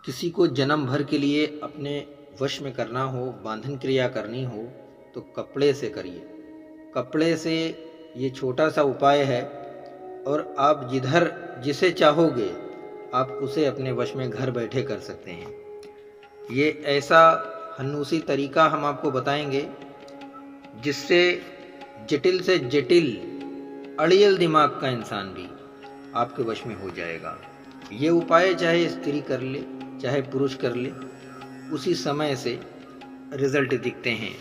किसी को जन्म भर के लिए अपने वश में करना हो, बांधन क्रिया करनी हो तो कपड़े से करिए। कपड़े से ये छोटा सा उपाय है और आप जिधर जिसे चाहोगे आप उसे अपने वश में घर बैठे कर सकते हैं। ये ऐसा हन्नूसी तरीका हम आपको बताएंगे जिससे जटिल से जटिल अड़ियल दिमाग का इंसान भी आपके वश में हो जाएगा। ये उपाय चाहे स्त्री कर ले चाहे पुरुष कर ले, उसी समय से रिजल्ट दिखते हैं।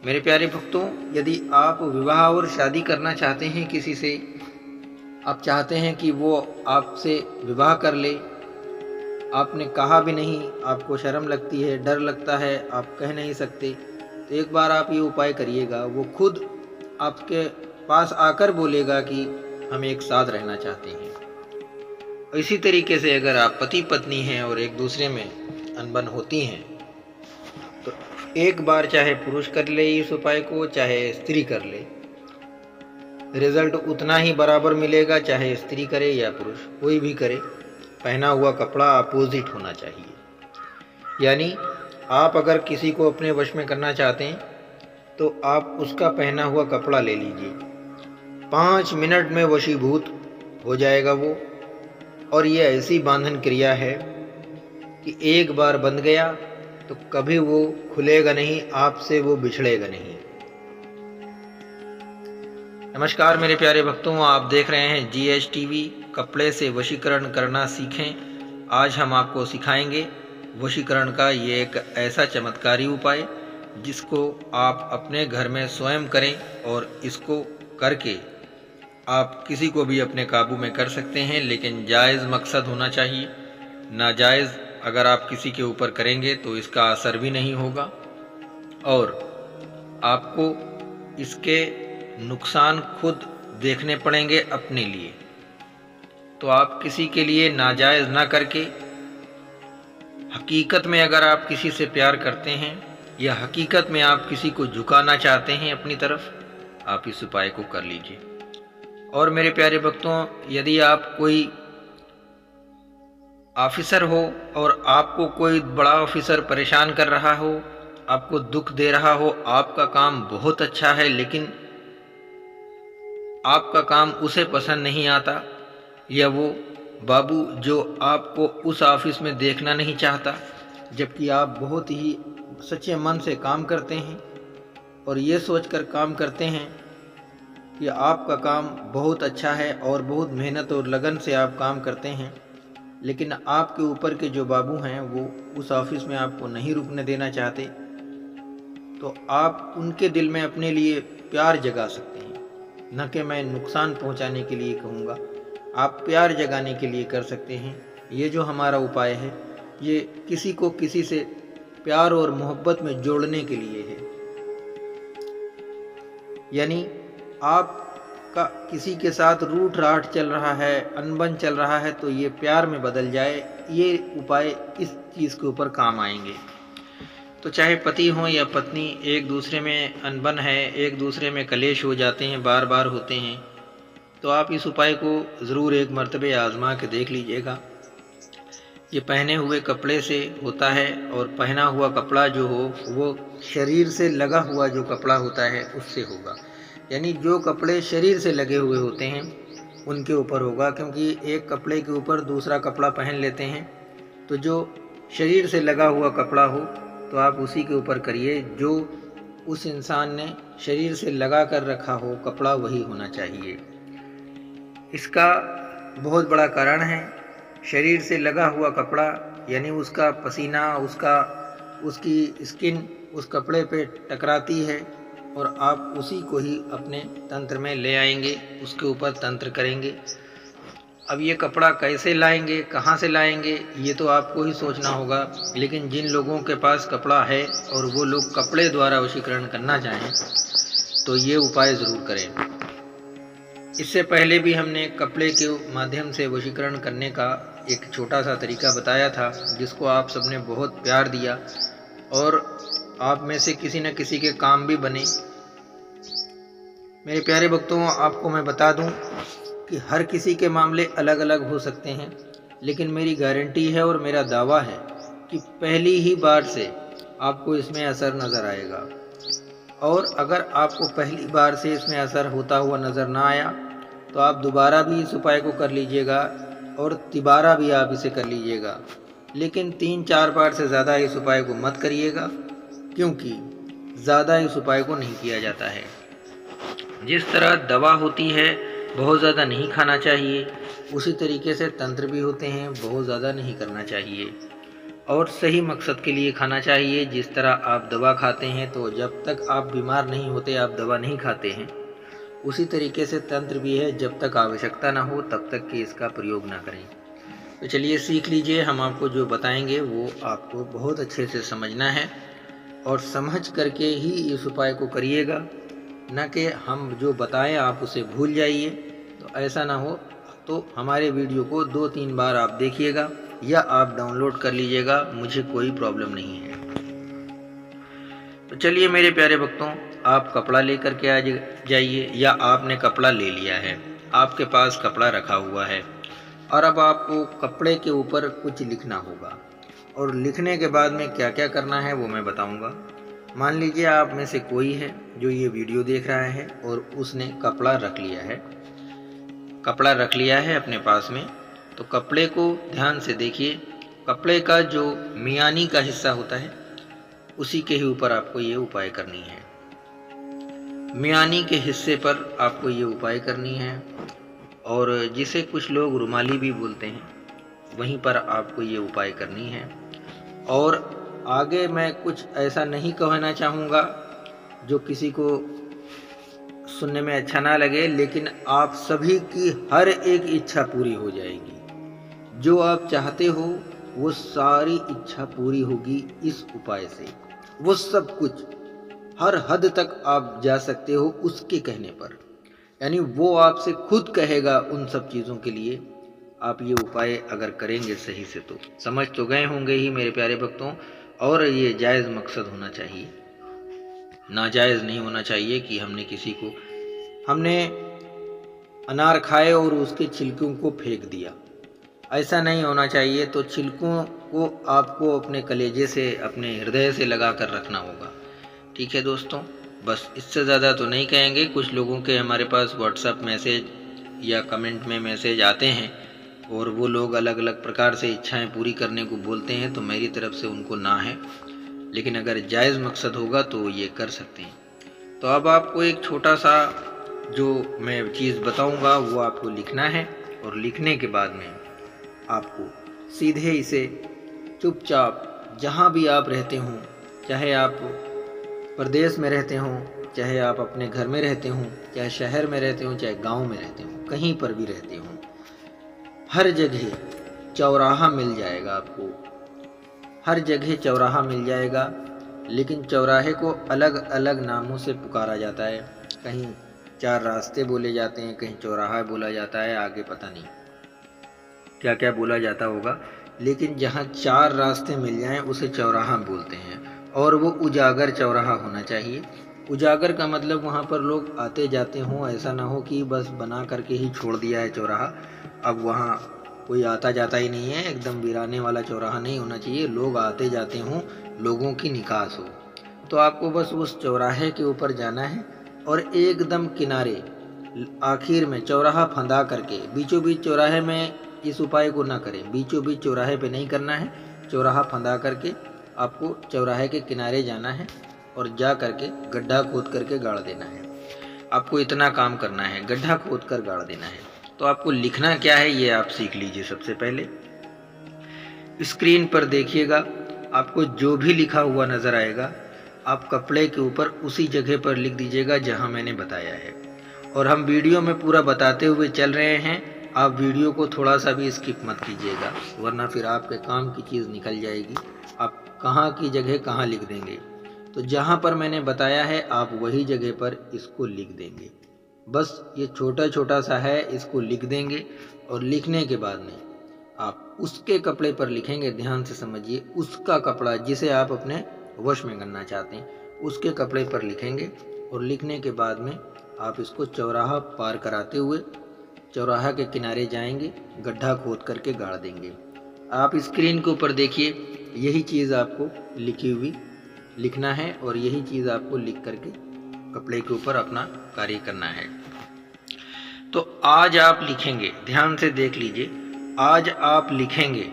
मेरे प्यारे भक्तों, यदि आप विवाह और शादी करना चाहते हैं किसी से, आप चाहते हैं कि वो आपसे विवाह कर ले, आपने कहा भी नहीं, आपको शर्म लगती है, डर लगता है, आप कह नहीं सकते, तो एक बार आप ये उपाय करिएगा। वो खुद आपके पास आकर बोलेगा कि हम एक साथ रहना चाहते हैं। इसी तरीके से अगर आप पति पत्नी हैं और एक दूसरे में अनबन होती हैं तो एक बार चाहे पुरुष कर ले इस उपाय को, चाहे स्त्री कर ले, रिजल्ट उतना ही बराबर मिलेगा, चाहे स्त्री करे या पुरुष, कोई भी करे। पहना हुआ कपड़ा अपोजिट होना चाहिए। यानी आप अगर किसी को अपने वश में करना चाहते हैं तो आप उसका पहना हुआ कपड़ा ले लीजिए, 5 मिनट में वशीभूत हो जाएगा वो। और ये ऐसी बांधन क्रिया है कि एक बार बंध गया तो कभी वो खुलेगा नहीं, आपसे वो बिछड़ेगा नहीं। नमस्कार मेरे प्यारे भक्तों, आप देख रहे हैं GH TV। कपड़े से वशीकरण करना सीखें। आज हम आपको सिखाएंगे वशीकरण का ये एक ऐसा चमत्कारी उपाय जिसको आप अपने घर में स्वयं करें और इसको करके आप किसी को भी अपने काबू में कर सकते हैं, लेकिन जायज़ मकसद होना चाहिए। नाजायज़ अगर आप किसी के ऊपर करेंगे तो इसका असर भी नहीं होगा और आपको इसके नुकसान खुद देखने पड़ेंगे अपने लिए। तो आप किसी के लिए नाजायज़ ना करके, हकीकत में अगर आप किसी से प्यार करते हैं या हकीकत में आप किसी को झुकाना चाहते हैं अपनी तरफ, आप इस उपाय को कर लीजिए। और मेरे प्यारे भक्तों, यदि आप कोई ऑफिसर हो और आपको कोई बड़ा ऑफिसर परेशान कर रहा हो, आपको दुख दे रहा हो, आपका काम बहुत अच्छा है लेकिन आपका काम उसे पसंद नहीं आता, या वो बाबू जो आपको उस ऑफिस में देखना नहीं चाहता, जबकि आप बहुत ही सच्चे मन से काम करते हैं और ये सोचकर काम करते हैं कि आपका काम बहुत अच्छा है और बहुत मेहनत और लगन से आप काम करते हैं, लेकिन आपके ऊपर के जो बाबू हैं वो उस ऑफिस में आपको नहीं रुकने देना चाहते, तो आप उनके दिल में अपने लिए प्यार जगा सकते हैं। न कि मैं नुकसान पहुंचाने के लिए कहूँगा, आप प्यार जगाने के लिए कर सकते हैं। ये जो हमारा उपाय है ये किसी को किसी से प्यार और मोहब्बत में जोड़ने के लिए है। यानी आपका किसी के साथ रूठ राठ चल रहा है, अनबन चल रहा है, तो ये प्यार में बदल जाए। ये उपाय इस चीज़ के ऊपर काम आएंगे। तो चाहे पति हो या पत्नी, एक दूसरे में अनबन है, एक दूसरे में कलेश हो जाते हैं, बार बार होते हैं, तो आप इस उपाय को ज़रूर एक मर्तबे आजमा के देख लीजिएगा। ये पहने हुए कपड़े से होता है और पहना हुआ कपड़ा जो हो वो शरीर से लगा हुआ जो कपड़ा होता है उससे होगा। यानी जो कपड़े शरीर से लगे हुए होते हैं उनके ऊपर होगा, क्योंकि एक कपड़े के ऊपर दूसरा कपड़ा पहन लेते हैं। तो जो शरीर से लगा हुआ कपड़ा हो तो आप उसी के ऊपर करिए। जो उस इंसान ने शरीर से लगा कर रखा हो कपड़ा, वही होना चाहिए। इसका बहुत बड़ा कारण है, शरीर से लगा हुआ कपड़ा यानी उसका पसीना, उसकी स्किन उस कपड़े पे टकराती है और आप उसी को ही अपने तंत्र में ले आएंगे, उसके ऊपर तंत्र करेंगे। अब ये कपड़ा कैसे लाएंगे, कहाँ से लाएंगे, ये तो आपको ही सोचना होगा। लेकिन जिन लोगों के पास कपड़ा है और वो लोग कपड़े द्वारा वशीकरण करना चाहें तो ये उपाय ज़रूर करें। इससे पहले भी हमने कपड़े के माध्यम से वशीकरण करने का एक छोटा सा तरीका बताया था, जिसको आप सबने बहुत प्यार दिया और आप में से किसी न किसी के काम भी बने। मेरे प्यारे भक्तों, आपको मैं बता दूं कि हर किसी के मामले अलग अलग हो सकते हैं, लेकिन मेरी गारंटी है और मेरा दावा है कि पहली ही बार से आपको इसमें असर नज़र आएगा। और अगर आपको पहली बार से इसमें असर होता हुआ नज़र ना आया तो आप दोबारा भी इस उपाय को कर लीजिएगा और तिबारा भी आप इसे कर लीजिएगा, लेकिन 3-4 बार से ज़्यादा इस उपाय को मत करिएगा, क्योंकि ज़्यादा इस उपाय को नहीं किया जाता है। जिस तरह दवा होती है बहुत ज़्यादा नहीं खाना चाहिए, उसी तरीके से तंत्र भी होते हैं, बहुत ज़्यादा नहीं करना चाहिए और सही मकसद के लिए खाना चाहिए। जिस तरह आप दवा खाते हैं तो जब तक आप बीमार नहीं होते आप दवा नहीं खाते हैं, उसी तरीके से तंत्र भी है, जब तक आवश्यकता ना हो तब तक कि इसका प्रयोग ना करें। तो चलिए सीख लीजिए, हम आपको जो बताएंगे वो आपको बहुत अच्छे से समझना है और समझ करके ही इस उपाय को करिएगा, न कि हम जो बताएं आप उसे भूल जाइए। तो ऐसा ना हो तो हमारे वीडियो को 2-3 बार आप देखिएगा या आप डाउनलोड कर लीजिएगा, मुझे कोई प्रॉब्लम नहीं है। तो चलिए मेरे प्यारे भक्तों, आप कपड़ा लेकर के आ जाइए या आपने कपड़ा ले लिया है, आपके पास कपड़ा रखा हुआ है और अब आपको कपड़े के ऊपर कुछ लिखना होगा और लिखने के बाद में क्या क्या करना है वो मैं बताऊंगा। मान लीजिए आप में से कोई है जो ये वीडियो देख रहा है और उसने कपड़ा रख लिया है अपने पास में। तो कपड़े को ध्यान से देखिए, कपड़े का जो मियानी का हिस्सा होता है उसी के ही ऊपर आपको ये उपाय करनी है। मियानी के हिस्से पर आपको ये उपाय करनी है और जिसे कुछ लोग रुमाली भी बोलते हैं, वहीं पर आपको ये उपाय करनी है। और आगे मैं कुछ ऐसा नहीं कहना चाहूँगा जो किसी को सुनने में अच्छा ना लगे, लेकिन आप सभी की हर एक इच्छा पूरी हो जाएगी। जो आप चाहते हो वो सारी इच्छा पूरी होगी इस उपाय से। वो सब कुछ हर हद तक आप जा सकते हो उसके कहने पर, यानी वो आपसे खुद कहेगा उन सब चीज़ों के लिए। आप ये उपाय अगर करेंगे सही से तो समझ तो गए होंगे ही मेरे प्यारे भक्तों। और ये जायज़ मकसद होना चाहिए, नाजायज़ नहीं होना चाहिए कि हमने अनार खाए और उसके छिलकों को फेंक दिया, ऐसा नहीं होना चाहिए। तो छिलकों को आपको अपने कलेजे से, अपने हृदय से लगा कर रखना होगा। ठीक है दोस्तों, बस इससे ज़्यादा तो नहीं कहेंगे। कुछ लोगों के हमारे पास व्हाट्सएप मैसेज या कमेंट में मैसेज आते हैं और वो लोग अलग अलग प्रकार से इच्छाएं पूरी करने को बोलते हैं, तो मेरी तरफ से उनको ना है, लेकिन अगर जायज़ मकसद होगा तो ये कर सकते हैं। तो अब आपको एक छोटा सा जो मैं चीज़ बताऊंगा वो आपको लिखना है और लिखने के बाद में आपको सीधे इसे चुपचाप जहाँ भी आप रहते हों, चाहे आप प्रदेश में रहते हों, चाहे आप अपने घर में रहते हों, चाहे शहर में रहते हों, चाहे गांव में रहते हों, कहीं पर भी रहते हों, हर जगह चौराहा मिल जाएगा आपको। हर जगह चौराहा मिल जाएगा, लेकिन चौराहे को अलग अलग नामों से पुकारा जाता है। कहीं 4 रास्ते बोले जाते हैं, कहीं चौराहा बोला जाता है, आगे पता नहीं क्या क्या बोला जाता होगा, लेकिन जहाँ 4 रास्ते मिल जाएं उसे चौराहा बोलते हैं। और वो उजागर चौराहा होना चाहिए। उजागर का मतलब वहाँ पर लोग आते जाते हों, ऐसा ना हो कि बस बना करके ही छोड़ दिया है चौराहा, अब वहाँ कोई आता जाता ही नहीं है। एकदम वीराने वाला चौराहा नहीं होना चाहिए, लोग आते जाते हों, लोगों की निकास हो। तो आपको बस उस चौराहे के ऊपर जाना है और एकदम किनारे आखिर में चौराहा फंदा करके, बीचों बीच चौराहे में इस उपाय को ना करें, बीचों बीच चौराहे पे नहीं करना है। चौराहा फंदा करके आपको चौराहे के किनारे जाना है और जा करके गड्ढा खोद करके गाड़ देना है। आपको इतना काम करना है, गड्ढा खोद कर गाड़ देना है। तो आपको लिखना क्या है ये आप सीख लीजिए। सबसे पहले स्क्रीन पर देखिएगा, आपको जो भी लिखा हुआ नज़र आएगा आप कपड़े के ऊपर उसी जगह पर लिख दीजिएगा जहां मैंने बताया है। और हम वीडियो में पूरा बताते हुए चल रहे हैं, आप वीडियो को थोड़ा सा भी स्किप मत कीजिएगा, वरना फिर आपके काम की चीज़ निकल जाएगी। आप कहाँ की जगह कहाँ लिख देंगे, तो जहाँ पर मैंने बताया है आप वही जगह पर इसको लिख देंगे। बस ये छोटा छोटा सा है, इसको लिख देंगे और लिखने के बाद में आप उसके कपड़े पर लिखेंगे। ध्यान से समझिए, उसका कपड़ा जिसे आप अपने वश में करना चाहते हैं उसके कपड़े पर लिखेंगे और लिखने के बाद में आप इसको चौराहा पार कराते हुए चौराहा के किनारे जाएंगे, गड्ढा खोद करके गाड़ देंगे। आप स्क्रीन के ऊपर देखिए, यही चीज़ आपको लिखी हुई लिखना है और यही चीज़ आपको लिख करके कपड़े के ऊपर अपना कार्य करना है। तो आज आप लिखेंगे, ध्यान से देख लीजिए, आज आप लिखेंगे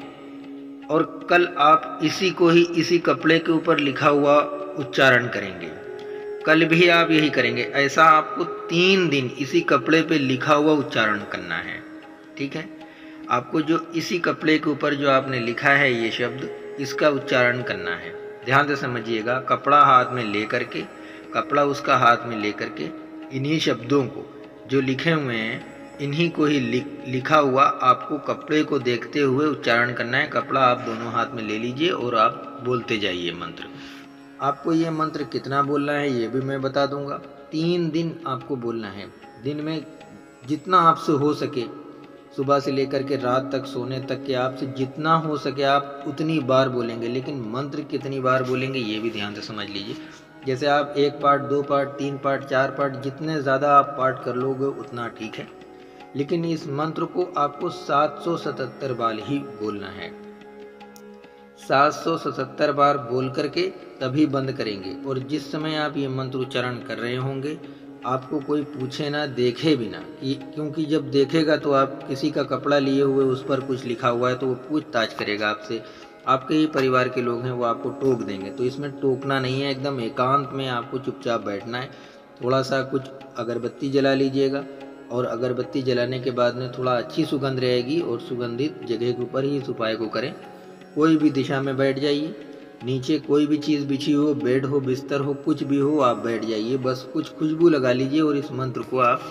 और कल आप इसी को ही इसी कपड़े के ऊपर लिखा हुआ उच्चारण करेंगे। कल भी आप यही करेंगे। ऐसा आपको 3 दिन इसी कपड़े पे लिखा हुआ उच्चारण करना है। ठीक है, आपको जो इसी कपड़े के ऊपर जो आपने लिखा है ये शब्द, इसका उच्चारण करना है। ध्यान से समझिएगा, कपड़ा हाथ में ले करके, कपड़ा उसका हाथ में ले करके इन्हीं शब्दों को जो लिखे हुए हैं इन्हीं को ही लिखा हुआ आपको कपड़े को देखते हुए उच्चारण करना है। कपड़ा आप दोनों हाथ में ले लीजिए और आप बोलते जाइए मंत्र। आपको ये मंत्र कितना बोलना है ये भी मैं बता दूंगा। 3 दिन आपको बोलना है। दिन में जितना आपसे हो सके, सुबह से लेकर के रात तक सोने तक के आपसे जितना हो सके आप उतनी बार बोलेंगे। लेकिन मंत्र कितनी बार बोलेंगे ये भी ध्यान से समझ लीजिए। जैसे आप 1 पार्ट, 2 पार्ट, 3 पार्ट, 4 पार्ट, जितने ज़्यादा आप पार्ट कर लोगे उतना ठीक है। लेकिन इस मंत्र को आपको 777 बार ही बोलना है। 777 बार बोल करके तभी बंद करेंगे। और जिस समय आप ये मंत्र उच्चारण कर रहे होंगे आपको कोई पूछे ना, देखे भी ना, क्योंकि जब देखेगा तो आप किसी का कपड़ा लिए हुए उस पर कुछ लिखा हुआ है तो वो पूछताछ करेगा आपसे। आपके ही परिवार के लोग हैं, वो आपको टोक देंगे। तो इसमें टोकना नहीं है, एकदम एकांत में आपको चुपचाप बैठना है। थोड़ा सा कुछ अगरबत्ती जला लीजिएगा और अगरबत्ती जलाने के बाद में थोड़ा अच्छी सुगंध रहेगी और सुगंधित जगह के ऊपर ही इस उपाय को करें। कोई भी दिशा में बैठ जाइए, नीचे कोई भी चीज़ बिछी हो, बेड हो, बिस्तर हो, कुछ भी हो, आप बैठ जाइए। बस कुछ खुशबू लगा लीजिए और इस मंत्र को आप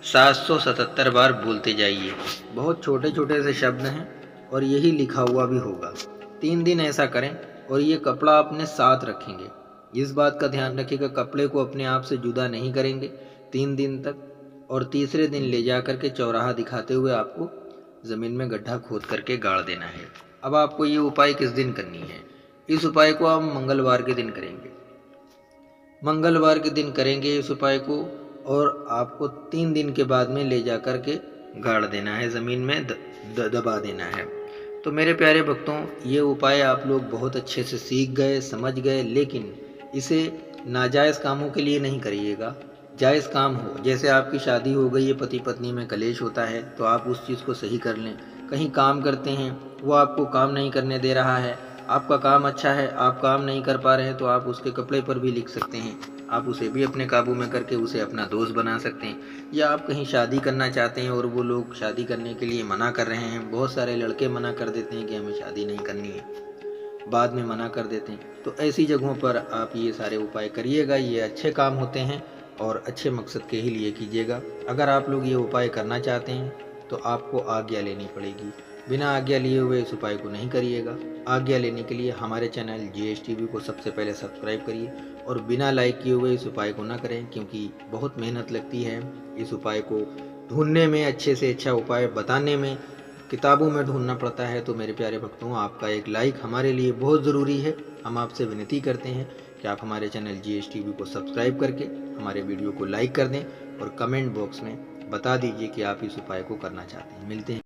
777 बार बोलते जाइए। बहुत छोटे छोटे से शब्द हैं और यही लिखा हुआ भी होगा। 3 दिन ऐसा करें और ये कपड़ा अपने साथ रखेंगे। इस बात का ध्यान रखिएगा, कपड़े को अपने आप से जुदा नहीं करेंगे 3 दिन तक। और तीसरे दिन ले जा करके चौराहा दिखाते हुए आपको ज़मीन में गड्ढा खोद करके गाड़ देना है। अब आपको ये उपाय किस दिन करनी है? इस उपाय को आप मंगलवार के दिन करेंगे। मंगलवार के दिन करेंगे इस उपाय को और आपको 3 दिन के बाद में ले जा करके गाड़ देना है, ज़मीन में दबा देना है। तो मेरे प्यारे भक्तों, ये उपाय आप लोग बहुत अच्छे से सीख गए, समझ गए। लेकिन इसे नाजायज़ कामों के लिए नहीं करिएगा। जायज़ काम हो, जैसे आपकी शादी हो गई है, पति पत्नी में कलेश होता है तो आप उस चीज़ को सही कर लें। कहीं काम करते हैं, वो आपको काम नहीं करने दे रहा है, आपका काम अच्छा है, आप काम नहीं कर पा रहे हैं, तो आप उसके कपड़े पर भी लिख सकते हैं। आप उसे भी अपने काबू में करके उसे अपना दोस्त बना सकते हैं। या आप कहीं शादी करना चाहते हैं और वो लोग शादी करने के लिए मना कर रहे हैं, बहुत सारे लड़के मना कर देते हैं कि हमें शादी नहीं करनी है, बाद में मना कर देते हैं। तो ऐसी जगहों पर आप ये सारे उपाय करिएगा। ये अच्छे काम होते हैं और अच्छे मकसद के ही लिए कीजिएगा। अगर आप लोग ये उपाय करना चाहते हैं तो आपको आज्ञा लेनी पड़ेगी। बिना आज्ञा लिए हुए इस उपाय को नहीं करिएगा। आज्ञा लेने के लिए हमारे चैनल GSTV को सबसे पहले सब्सक्राइब करिए और बिना लाइक किए हुए इस उपाय को ना करें, क्योंकि बहुत मेहनत लगती है इस उपाय को ढूंढने में, अच्छे से अच्छा उपाय बताने में किताबों में ढूंढना पड़ता है। तो मेरे प्यारे भक्तों, आपका एक लाइक हमारे लिए बहुत ज़रूरी है। हम आपसे विनती करते हैं कि आप हमारे चैनल GSTV को सब्सक्राइब करके हमारे वीडियो को लाइक कर दें और कमेंट बॉक्स में बता दीजिए कि आप इस उपाय को करना चाहते हैं। मिलते हैं।